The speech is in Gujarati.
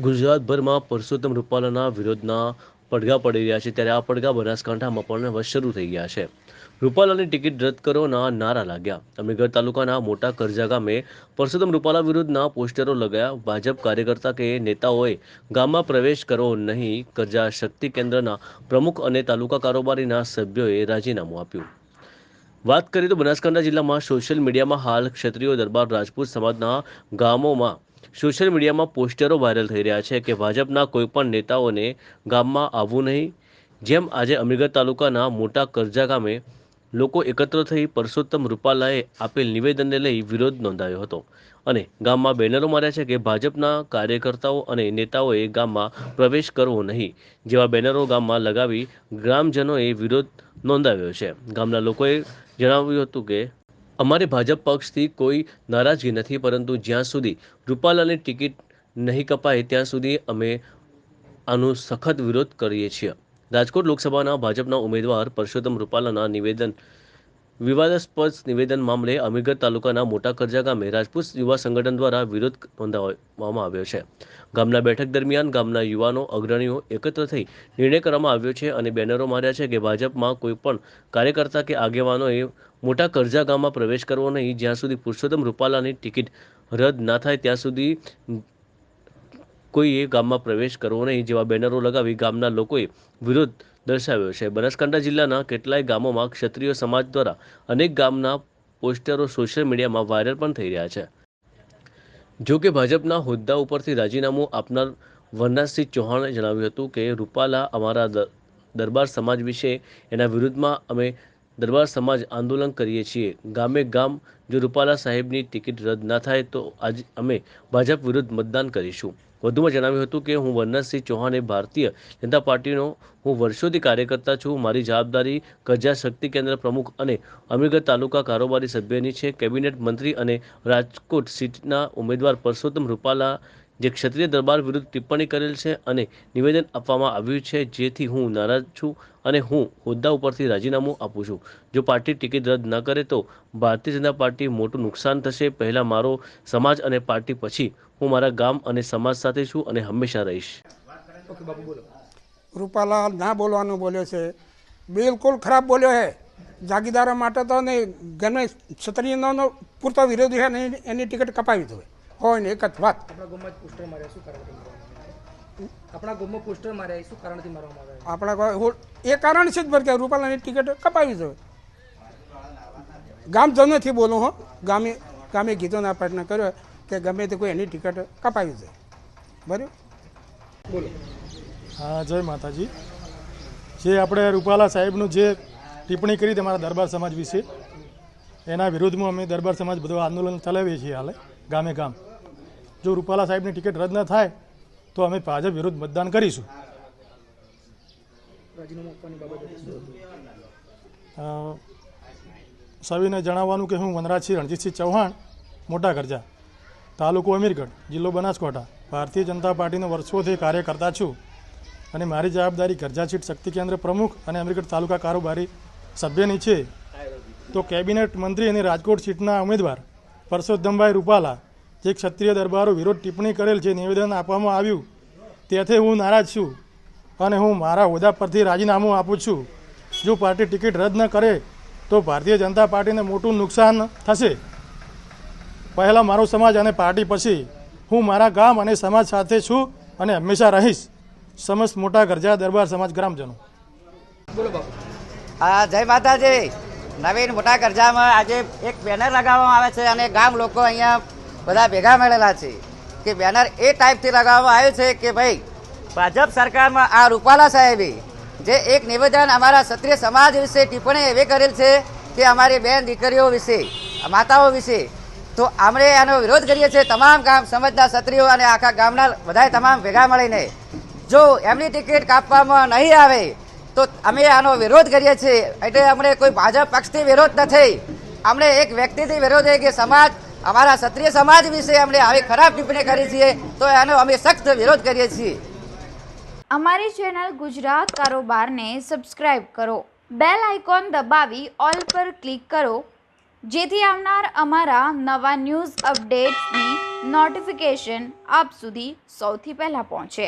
ગુજરાતભરમાં પરસોત્તમ રૂપાલાના વિરોધના પડઘા પડી રહ્યા છે ત્યારે આ પડઘા બનાસકાંઠામાં પણ હવે શરૂ થઈ ગયા છે। રૂપાલાની ટિકિટ રદ કરોના નારા લાગ્યા। અમીરગઢ તાલુકાના મોટા કરજા ગામે પરસોત્તમ રૂપાલા વિરુદ્ધના પોસ્ટરો લગાયા। ભાજપ કાર્યકર્તા કે નેતાઓએ ગામમાં પ્રવેશ કરવો નહીં। કરજા શક્તિ કેન્દ્રના પ્રમુખ અને તાલુકા કારોબારીના સભ્યોએ રાજીનામું આપ્યું। વાત કરીએ તો બનાસકાંઠા જિલ્લામાં સોશિયલ મીડિયામાં હાલ ક્ષત્રિયો દરબાર રાજપૂત સમાજના ગામોમાં સોશિયલ મીડિયામાં પોસ્ટરો વાયરલ થઈ રહ્યા છે કે ભાજપના કોઈપણ નેતાઓને ગામમાં આવવું નહીં। જેમ આજે અમીરગઢ તાલુકાના મોટા કરજા ગામે લોકો એકત્ર થઈ પરસોત્તમ રૂપાલાએ આપેલ નિવેદનને લઈ વિરોધ નોંધાવ્યો હતો અને ગામમાં બેનરો માર્યા છે કે ભાજપના કાર્યકર્તાઓ અને નેતાઓએ ગામમાં પ્રવેશ કરવો નહીં જેવા બેનરો ગામમાં લગાવી ગ્રામજનોએ વિરોધ નોંધાવ્યો છે। ગામના લોકોએ જણાવ્યું હતું કે અમારે ભાજપ પક્ષથી કોઈ નારાજગી નથી, પરંતુ જ્યાં સુધી રૂપાલાની ટિકિટ નહીં કપાય ત્યાં સુધી અમે આનો સખત વિરોધ કરીએ છીએ। રાજકોટ લોકસભાના ભાજપના ઉમેદવાર પરસોત્તમ રૂપાલાના વિવાદાસ્પદ નિવેદન મામલે અમીરગઢ તાલુકાના મોટા કરજા ગામે રાજપૂત યુવા સંગઠન દ્વારા વિરોધ નોંધાવવામાં આવ્યો છે। ગામના બેઠક દરમિયાન ગામના યુવાનો અગ્રણીઓ એકત્ર થઈ નિર્ણય કરવામાં આવ્યો છે અને બેનરો માર્યા છે કે ભાજપમાં કોઈ પણ કાર્યકર્તા કે આગેવાનોએ મોટા કરજા ગામમાં પ્રવેશ કરવો નહીં। જ્યાં સુધી પુરુષોત્તમ રૂપાલાની ટિકિટ રદ ના થાય ત્યાં સુધી કોઈએ ગામમાં પ્રવેશ કરવો નહીં જેવા બેનરો લગાવી ગામના લોકોએ વિરોધ દર્શાવ્યો છે। બનાસકાંઠા જિલ્લાના કેટલાય ગામોમાં ક્ષત્રિય સમાજ દ્વારા અનેક ગામના પોસ્ટરો સોશિયલ મીડિયામાં વાયરલ પણ થઈ રહ્યા છે। જો કે ભાજપના હોદ્દા ઉપરથી રાજીનામું આપનાર વનરાજસિંહ ચૌહાણે જણાવ્યું હતું કે રૂપાલા અમારા દરબાર સમાજ વિશે એના વિરુદ્ધમાં અમે દરબાર સમાજ આંદોલન કરીએ છીએ। ગામે ગામ જો રૂપાલા સાહેબની ટિકિટ રદ ના થાય તો આજે અમે ભાજપ વિરુદ્ધ મતદાન કરીશું। વધુમાં જણાવ્યું હતું કે હું વનરાજસિંહ ચૌહાણે ભારતીય જનતા પાર્ટીનો હું વર્ષોથી કાર્યકર્તા છું। મારી જવાબદારી કરજા શક્તિ કેન્દ્ર પ્રમુખ અને અમીરગઢ તાલુકા કારોબારી સભ્યની છે। કેબિનેટ મંત્રી અને રાજકોટ સીટના ઉમેદવાર પરસોત્તમ રૂપાલા જે ક્ષત્રિય દરબાર વિરુદ્ધ ટિપ્પણી કરેલ છે અને નિવેદન આપવામાં આવ્યું છે જેથી હું નારાજ છું અને હું હોદ્દા ઉપરથી રાજીનામું આપું છું। જો પાર્ટી ટિકિટ રદ ન કરે તો ભારતીય જનતા પાર્ટી મોટું નુકસાન થશે। પહેલા મારો સમાજ અને પાર્ટી, પછી હું મારા ગામ અને સમાજ સાથે છું અને હંમેશા રહીશ। રૂપાલા ના બોલવાનું બોલ્યો છે, બિલકુલ ખરાબ બોલ્યો છે। જાગીદારો માટે તો નહીં, ગમે ક્ષત્રિયનો પૂરતો વિરોધી છે ને એની ટિકિટ કપાવી દો હોય ને એક જ વાત। આપણા ગામમાં પોસ્ટર માર્યા શું કારણથી મારવામાં આવ્યા? આપણા એ કારણ છે જ ભર કે રૂપાલાની ટિકિટ કપાવી દો। ગામજનોથી બોલું હો, ગામે ગીતોના પ્રયત્ન કર્યો કે ગમે તે કોઈ એની ટિકિટ કપાવી દે। બરાબર, બોલો। હા, જય માતાજી। જે આપણે રૂપાલા સાહેબનું જે ટિપ્પણી કરી તમારા દરબાર સમાજ વિશે, એના વિરોધમાં અમે દરબાર સમાજ બધું આંદોલન ચલાવીએ છીએ હાલે ગામે ગામ। જો રૂપાલા સાહેબની ટિકિટ રદ ન થાય તો અમે ભાજપ વિરુદ્ધ મતદાન કરીશું। રાજીનામું આપવાની બાબતે સવિને જણાવવાનું કે હું વનરાજસિંહ રણજીતસિંહ ચૌહાણ, મોટા કરજા, તાલુકો અમીરગઢ, જિલ્લો બનાસકાંઠા, ભારતીય જનતા પાર્ટીનો વર્ષોથી કાર્યકર્તા છું અને મારી જવાબદારી કરજા સીટ શક્તિ કેન્દ્ર પ્રમુખ અને અમીરગઢ તાલુકા કારોબારી સભ્યની છે। તો કેબિનેટ મંત્રી અને રાજકોટ સીટના ઉમેદવાર પરસોત્તમભાઈ રૂપાલા જે ક્ષત્રિય દરબારો વિરોધ ટિપ્પણી કરેલ છે, નિવેદન આપવામાં આવ્યું, તેથી હું નારાજ છું અને હું મારા હોદ્દા પરથી રાજીનામું આપું છું। જો પાર્ટી ટિકિટ રદ ન કરે તો ભારતીય જનતા પાર્ટીને મોટું નુકસાન થશે। પહેલાં મારો સમાજ અને પાર્ટી, પછી હું મારા ગામ અને સમાજ સાથે છું અને હંમેશા રહીશ। સમસ્ત મોટા કરજા દરબાર સમાજ ગ્રામજનો। બોલો બાપુ। હા, જય માતાજી। નવીન મોટા કરજામાં આજે એક બેનર લગાવવામાં આવે છે અને ગામ લોકો અહીંયા બધા ભેગા મળેલા છે કે બેનર એ ટાઈપથી લગાવવામાં આવ્યું છે કે ભાઈ ભાજપ સરકારમાં આ રૂપાલા સાહેબે જે એક નિવેદન અમારા ક્ષત્રિય સમાજ વિશે ટિપ્પણી એવી કરેલ છે કે અમારી બેન દીકરીઓ વિશે, માતાઓ વિશે, તો અમે એનો વિરોધ કરીએ છીએ। તમામ ગામ સમાજના ક્ષત્રિયો અને આખા ગામના બધાએ તમામ ભેગા મળીને જો એમની ટિકિટ કાપવામાં નહીં આવે તો અમે આનો વિરોધ કરીએ છીએ। એટલે અમને કોઈ ભાજપ પક્ષથી વિરોધ નથી, અમને એક વ્યક્તિથી વિરોધ છે કે સમાજ, અમારા ક્ષત્રિય સમાજ વિશે અમને આવી ખરાબ ટિપ્પણી કરી છે તો એનો અમે સખ્ત વિરોધ કરીએ છીએ। અમારી ચેનલ ગુજરાત કારોબારને સબસ્ક્રાઇબ કરો, બેલ આઇકોન દબાવી ઓલ પર ક્લિક કરો જેથી આવનાર અમારા નવા ન્યૂઝ અપડેટ્સની નોટિફિકેશન આપ સુધી સૌથી પહેલાં પહોંચે।